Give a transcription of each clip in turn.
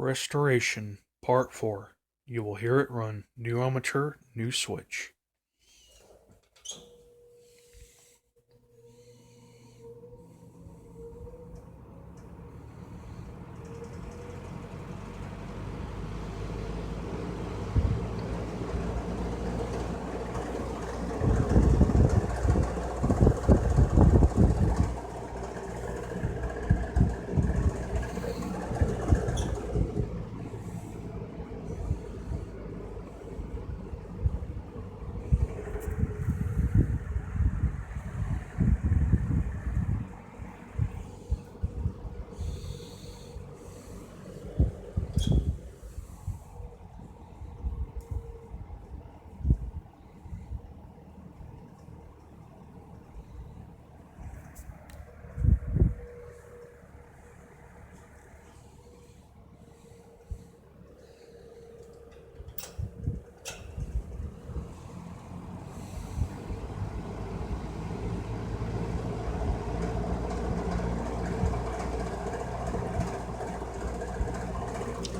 Restoration Part 4. You will hear it run. New armature, new switch.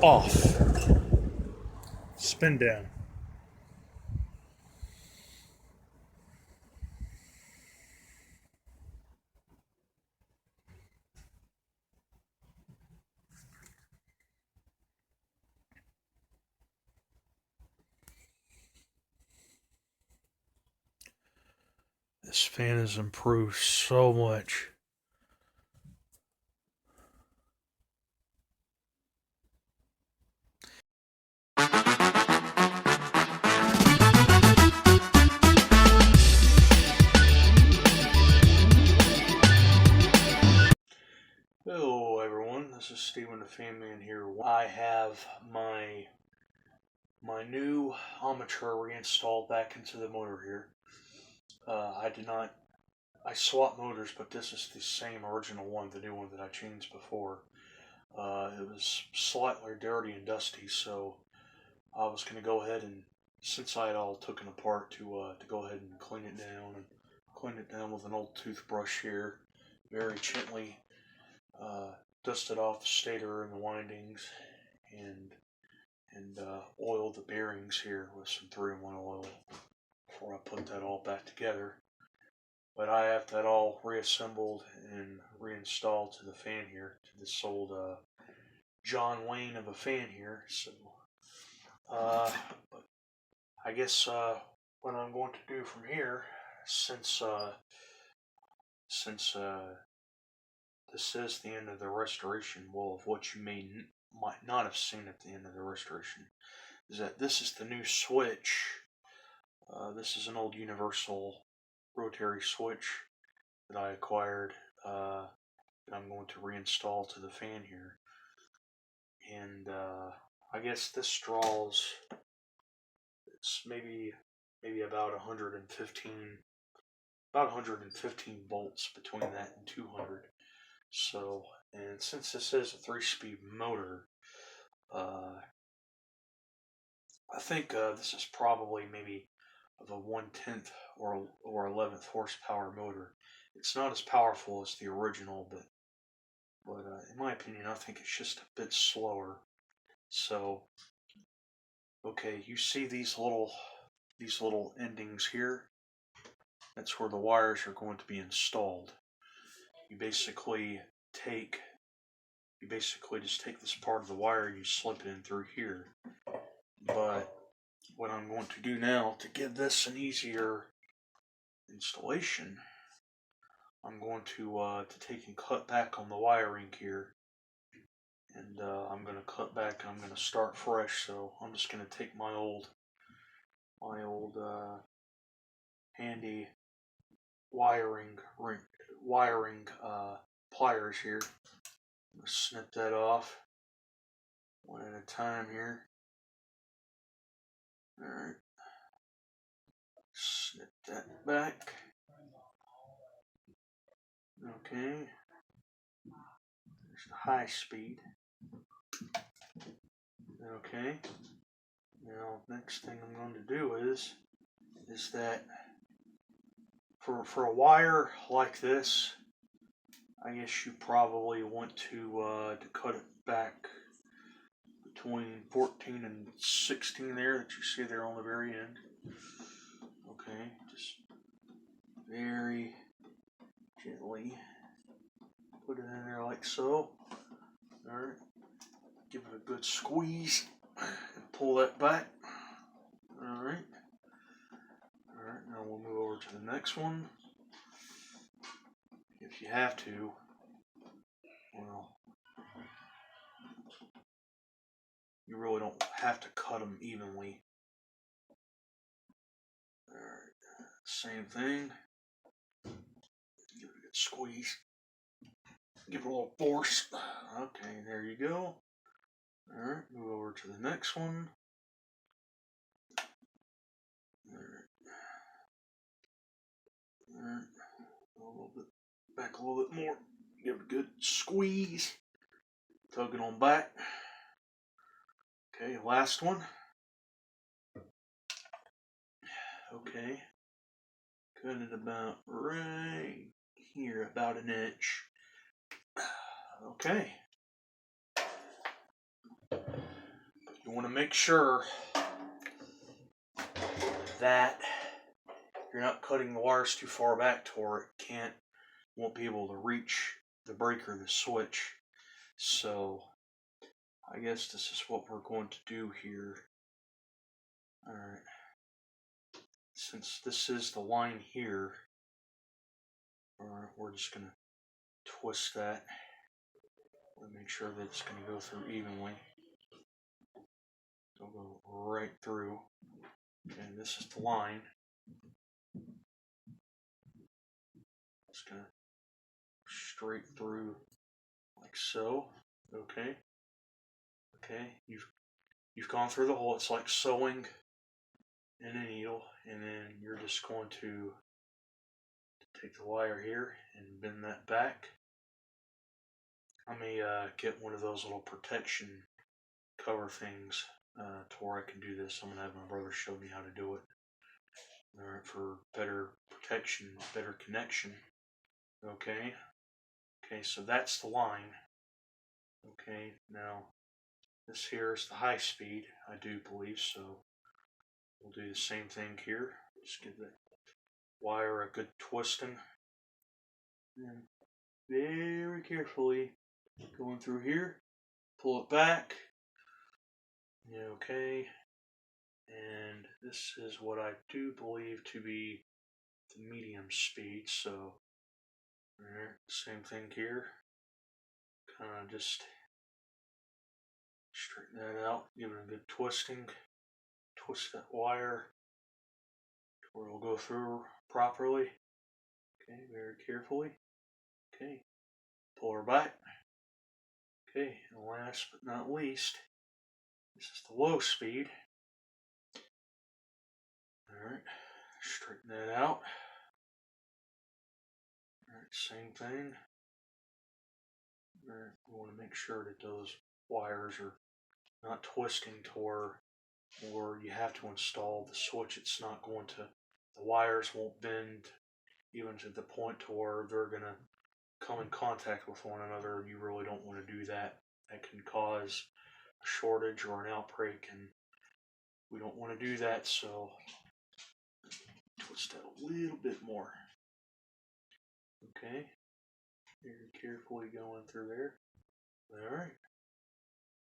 Off. Spin down. This fan has improved so much. Hello everyone, this is Steven the Fan Man here. I have my new armature reinstalled back into the motor here. I swapped motors, but this is the same original one, the new one that I changed before. It was slightly dirty and dusty, so I was going to go ahead and, since I had all taken apart, to go ahead and clean it down with an old toothbrush here, very gently dust it off the stator and the windings, and oil the bearings here with some 3-in-1 oil before I put that all back together. But I have that all reassembled and reinstalled to the fan here, to this old John Wayne of a fan here. So, but I guess what I'm going to do from here, since this is the end of the restoration, well, of what you might not have seen at the end of the restoration, is that this is the new switch. This is an old universal rotary switch that I acquired, that I'm going to reinstall to the fan here. And I guess this draws, it's maybe about 115 volts between that and 200. So, and since this is a 3-speed motor, I think this is probably maybe of a 1/10 or 11th horsepower motor. It's not as powerful as the original, but in my opinion, I think it's just a bit slower. So, okay, you see these little endings here? That's where the wires are going to be installed. You basically just take this part of the wire and you slip it in through here. But what I'm going to do now to give this an easier installation, I'm going to take and cut back on the wiring here, and I'm going to cut back and I'm going to start fresh. So I'm just going to take my old handy wiring pliers here. I'm going to snip that off one at a time here. Alright, snip that back. Okay, there's the high speed. Okay, now next thing I'm going to do is that for a wire like this, I guess you probably want to cut it back between 14 and 16 there that you see there on the very end. Okay, just very gently put it in there like so. Alright, give it a good squeeze and pull that back. Alright. Alright, now we'll move over to the next one. If you have to, well, you really don't have to cut them evenly. Alright, same thing. Give it a good squeeze. Give it a little force. Okay, there you go. Alright, move over to the next one. Alright. Alright. A little bit back a little bit more. Give it a good squeeze. Tug it on back. Okay, last one. Okay. Cut it about right here, about an inch. Okay. But you want to make sure that you're not cutting the wires too far back to where it won't be able to reach the breaker, the switch. So I guess this is what we're going to do here. Alright. Since this is the line here, we're just going to twist that and make sure that it's going to go through evenly. It'll go right through. Okay, this is the line. It's going to straight through like so. Okay. Okay, you've gone through the hole. It's like sewing in a needle, and then you're just going to take the wire here and bend that back. I may get one of those little protection cover things to where I can do this. I'm going to have my brother show me how to do it. Alright, for better protection, better connection. Okay. Okay, so that's the line. Okay, now this here is the high speed, I do believe, so we'll do the same thing here. Just give the wire a good twisting. And very carefully going through here, pull it back. Okay, and this is what I do believe to be the medium speed, so alright, same thing here. Kind of just straighten that out, give it a good twisting, twist that wire to where it'll go through properly. Okay, very carefully. Okay, pull her back. Okay, and last but not least, this is the low speed. Alright, straighten that out. Alright, same thing. Alright, we want to make sure that those wires are not twisting to where you have to install the switch. It's not going to, the wires won't bend even to the point to where they're going to come in contact with one another. You really don't want to do that. That can cause a shortage or an outbreak, and we don't want to do that, so twist that a little bit more. Okay, very carefully going through there. Alright,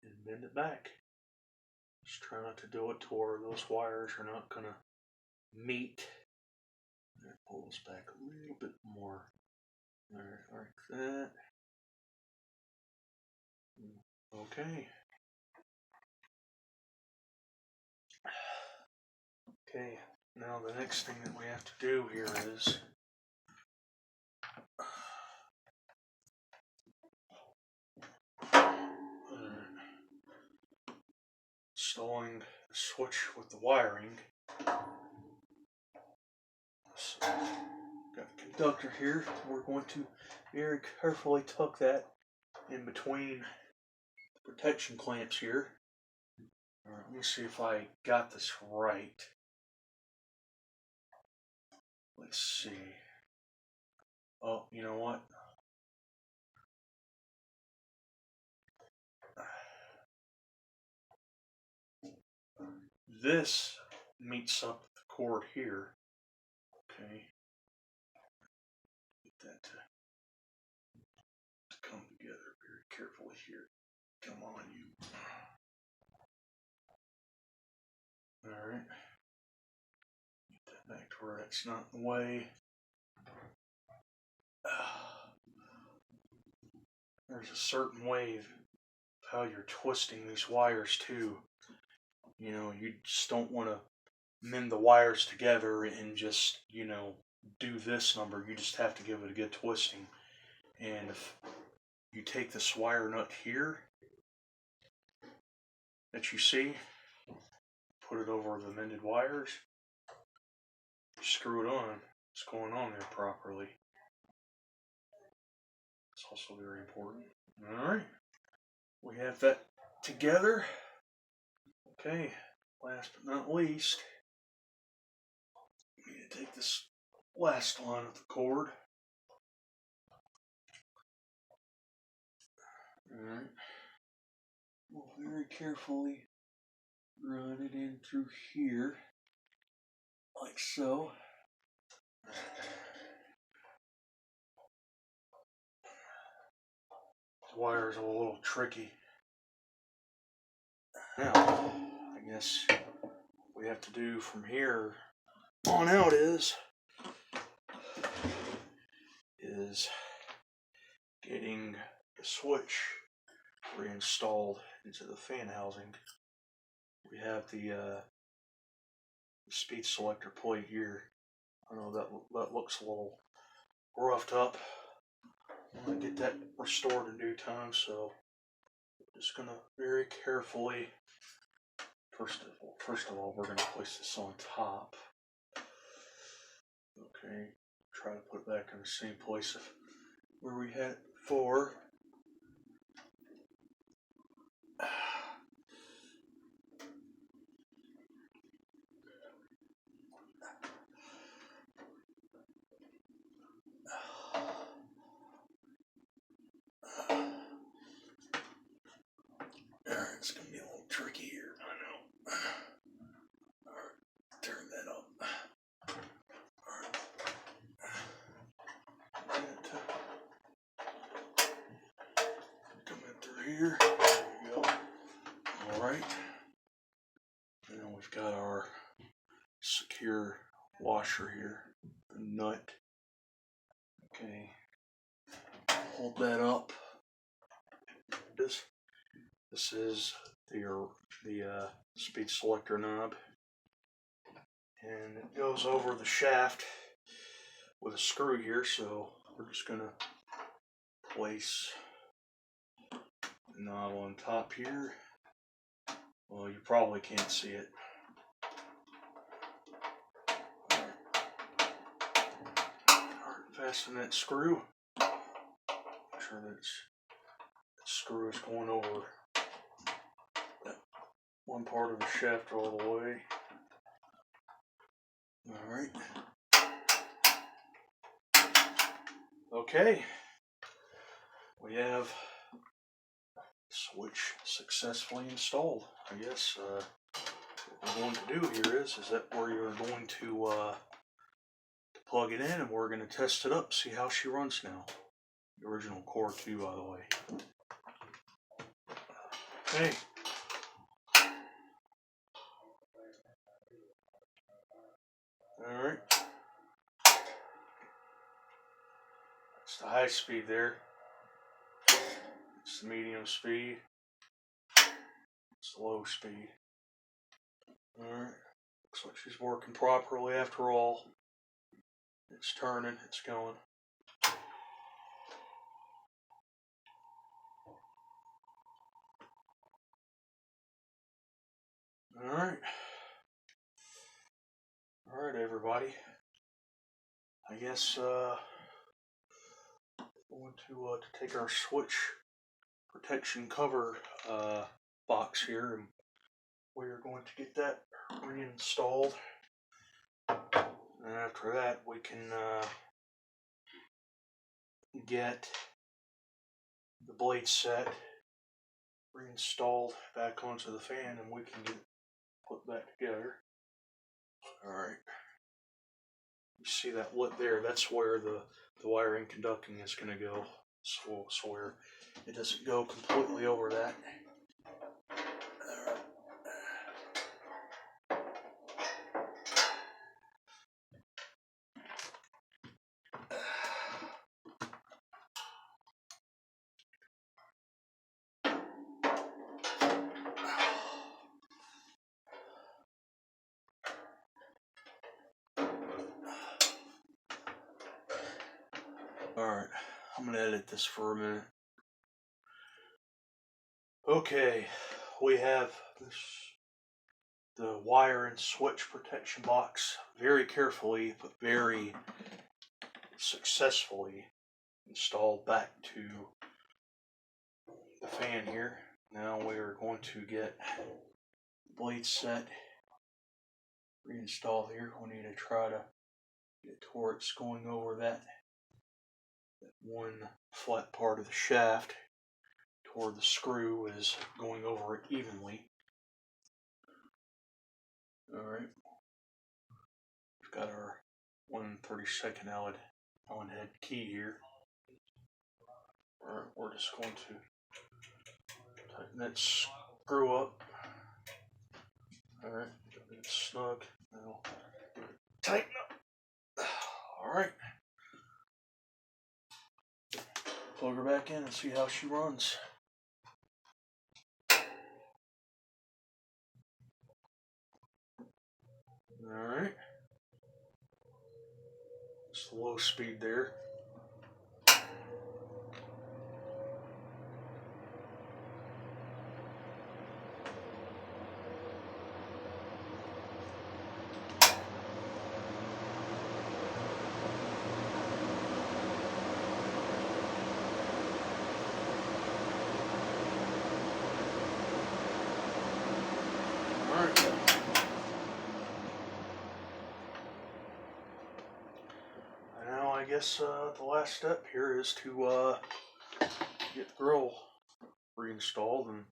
and bend it back. Just try not to do it to where those wires are not going to meet. And pull this back a little bit more. Alright, like that. Okay. Okay, now the next thing that we have to do here is installing the switch with the wiring. So, got the conductor here. We're going to very carefully tuck that in between the protection clamps here. Alright, let me see if I got this right. Let's see. Oh, you know what? this meets up the cord here. Okay. Get that to come together very carefully here. Come on, you. Alright. Get that back to where it's not in the way. There's a certain way of how you're twisting these wires too. You know, you just don't want to mend the wires together and just, you know, do this number. You just have to give it a good twisting. And if you take this wire nut here that you see, put it over the mended wires, screw it on. It's going on there properly. It's also very important. Alright, we have that together. Okay, last but not least, we need to take this last line of the cord. Alright, we'll very carefully run it in through here, like so. The wires are a little tricky. Now, I guess what we have to do from here on out is getting the switch reinstalled into the fan housing. We have the speed selector plate here. I know that looks a little roughed up. I'm going to get that restored in due time, so I'm just going to very carefully, first of all, we're going to place this on top. Okay, try to put it back in the same place of where we had it before. Alright, it's going to be a little tricky here, I know. Alright, turn that up. Alright. Come in through here. There you go. Alright. Now we've got our secure washer here, the nut. Okay. Hold that up. This is the speed selector knob, and it goes over the shaft with a screw here, so we're just going to place the knob on top here. Well, you probably can't see it. Alright, fasten that screw. Make sure that screw is going over that one part of the shaft all the way. Alright. Okay. We have the switch successfully installed. I guess what we're going to do here is that we're going to plug it in, and we're going to test it up, see how she runs now. The original Core 2, by the way. Okay. Alright. It's the high speed there. It's the medium speed. It's the low speed. Alright. Looks like she's working properly after all. It's turning, it's going. Alright. Alright, everybody. I guess we're going to take our switch protection cover box here, and we're going to get that reinstalled. And after that, we can get the blade set reinstalled back onto the fan, and we can get put back together. Alright. You see that lip there? That's where the wiring conducting is going to go. So where it doesn't go completely over that. Alright, I'm going to edit this for a minute. Okay, we have the wire and switch protection box very carefully but very successfully installed back to the fan here. Now we are going to get the blade set reinstalled here. We need to try to get to where it's going over that one flat part of the shaft toward the screw is going over it evenly. Alright, we've got our 1/32 Allen head key here. Alright, we're just going to tighten that screw up. Alright, get it snug. Now tighten up. Alright. Plug her back in and see how she runs. Alright. It's low speed there. Alright. Now I guess the last step here is to get the grill reinstalled, and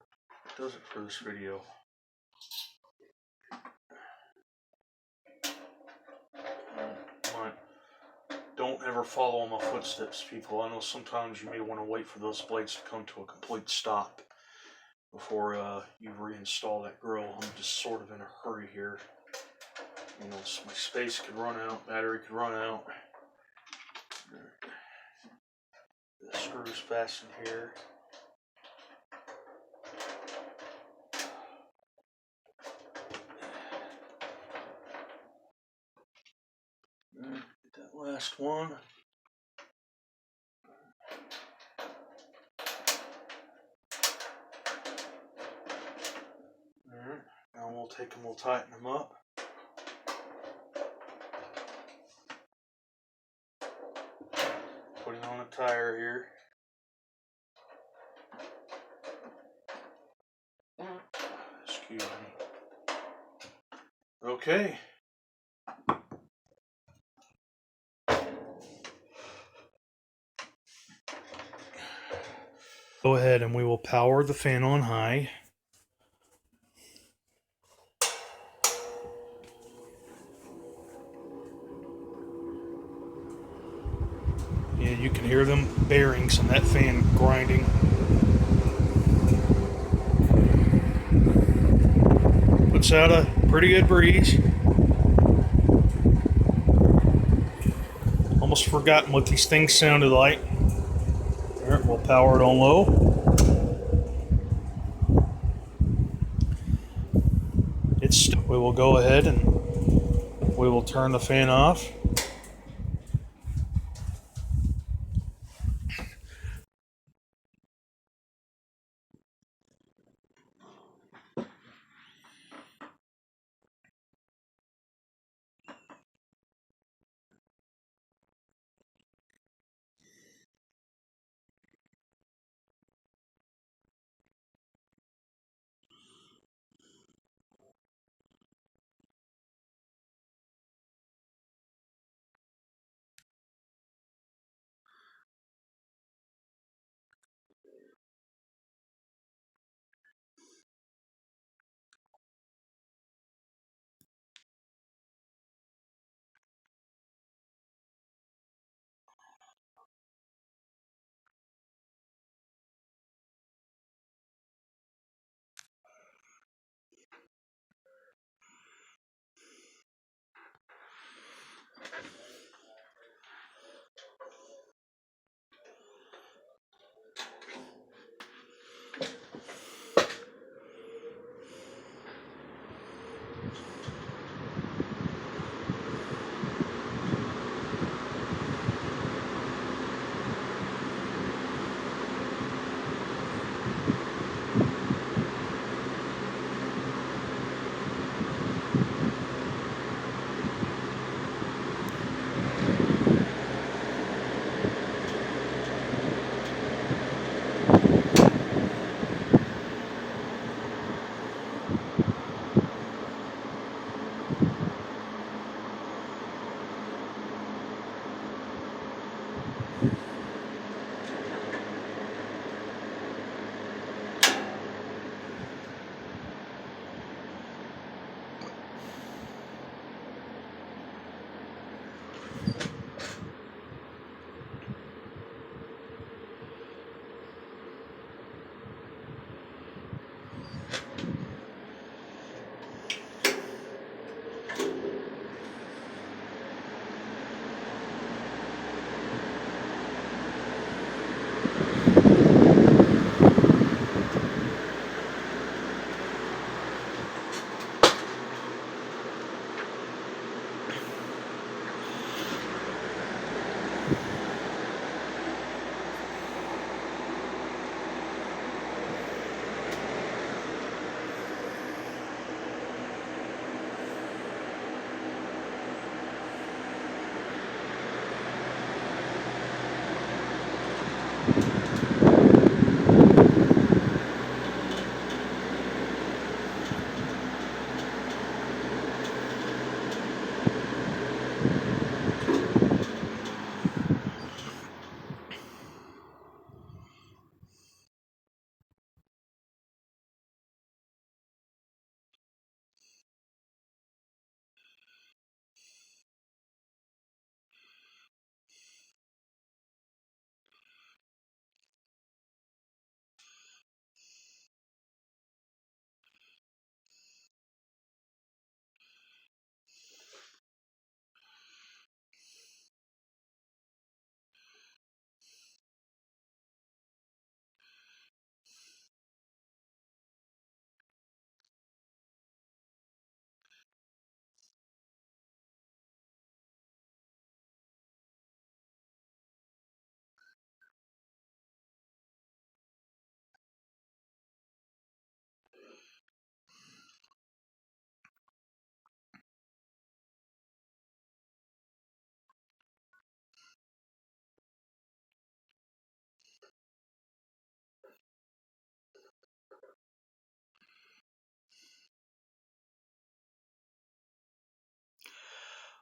that does it for this video. Don't ever follow in my footsteps, people. I know sometimes you may want to wait for those blades to come to a complete stop before you reinstall that grill. I'm just sort of in a hurry here. You know, my space could run out, battery could run out. The screw's fastened here. Get that last one. Alright, now we'll take them, we'll tighten them up. Putting on a tire here. Excuse me. Okay. Go ahead and we will power the fan on high. Yeah, you can hear them bearings and that fan grinding. Puts out a pretty good breeze. Almost forgotten what these things sounded like. Alright, we'll power it on low. We will go ahead and we will turn the fan off.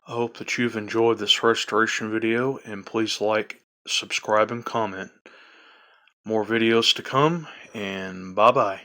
I hope that you've enjoyed this restoration video, and please like, subscribe, and comment. More videos to come, and bye-bye.